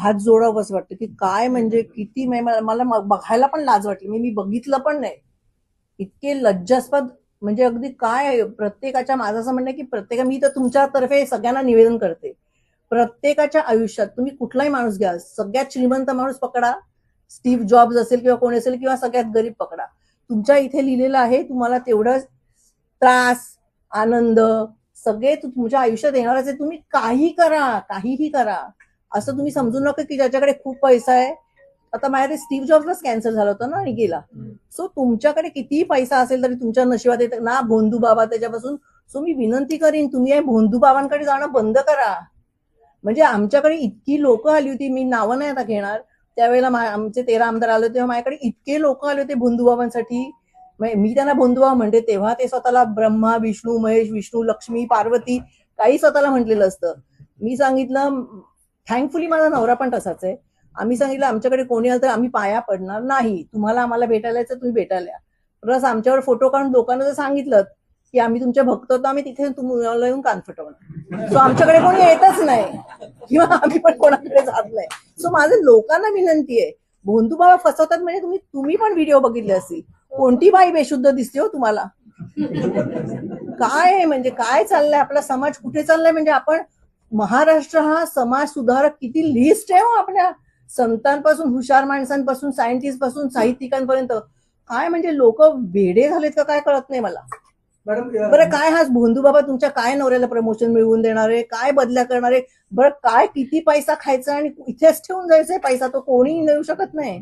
हात जोडावंच वाटतं की काय म्हणजे किती मला बघायला पण लाज वाटली. मी बघितलं पण नाही. इतके लज्जास्पद म्हणजे अगदी काय प्रत्येकाच्या माझं असं म्हणणं की मी तर तुमच्यातर्फे सगळ्यांना निवेदन करते. प्रत्येकाच्या आयुष्यात तुम्ही कुठलाही माणूस घ्या, सगळ्यात श्रीमंत माणूस पकडा, स्टीव्ह जॉब्स असेल किंवा कोणी असेल किंवा सगळ्यात गरीब पकडा. तुमच्या इथे लिहिलेलं आहे तुम्हाला तेवढं त्रास, आनंद सगळे तुमच्या आयुष्यात येणारच आहे. तुम्ही काही करा, काहीही करा. असं तुम्ही समजू नका की ज्याच्याकडे खूप पैसा आहे. आता माझ्याकडे स्टीव्ह जॉब्सलाच कॅन्सर झालं होतं ना आणि गेला. सो तुमच्याकडे कितीही पैसा असेल तरी तुमच्या नशिबात येत ना भोंदू बाबा त्याच्यापासून. सो मी विनंती करीन तुम्ही या भोंदू बाबांकडे जाणं बंद करा. म्हणजे आमच्याकडे इतकी लोक आली होती, मी नावं नाही आता घेणार. त्यावेळेला आमचे 13 आमदार आले होते, माझ्याकडे इतके लोक आले होते भोंदूबाबांसाठी. मी त्यांना भोंदूबाबा म्हणते, तेव्हा ते स्वतःला ब्रह्मा, विष्णू, महेश, विष्णू, लक्ष्मी, पार्वती काही स्वतःला म्हटलेलं असतं. मी सांगितलं थँकफुली माझा नवरा पण तसाच आहे. आम्ही सांगितलं आमच्याकडे कोणी आलं तर आम्ही पाया पडणार नाही. तुम्हाला आम्हाला भेटायला यायचं तुम्ही भेटायला या. प्लस आमच्यावर फोटो काढून लोकांना जर सांगितलं की आम्ही तुमचे भक्त होतो, आम्ही तिथे तुम्हाला येऊन कान फटवणार. सो आमच्याकडे कोणी येतच नाही किंवा आम्ही पण कोणाकडे जात नाही. सो माझं लोकांना विनंती आहे, भोंदू बाबा फसवतात म्हणजे तुम्ही पण व्हिडिओ बघितले असतील. कोणती बाई बेशुद्ध दिसते हो तुम्हाला? काय म्हणजे काय चाललंय, आपला समाज कुठे चाललाय? म्हणजे आपण महाराष्ट्र हा समाज सुधारक किती लिस्ट आहे हो आपल्या, संतांपासून हुशार माणसांपासून सायंटिस्ट पासून साहित्यिकांपर्यंत. काय म्हणजे लोक वेडे झालेत का काय कळत नाही मला. बरं काय हा भोंदू बाबा तुमच्या काय नवऱ्याला प्रमोशन मिळवून देणार आहे, काय बदल्या करणार आहे? बरं काय किती पैसा खायचा आणि इथेच ठेवून जायचंय पैसा, तो कोणीही देऊ शकत नाही.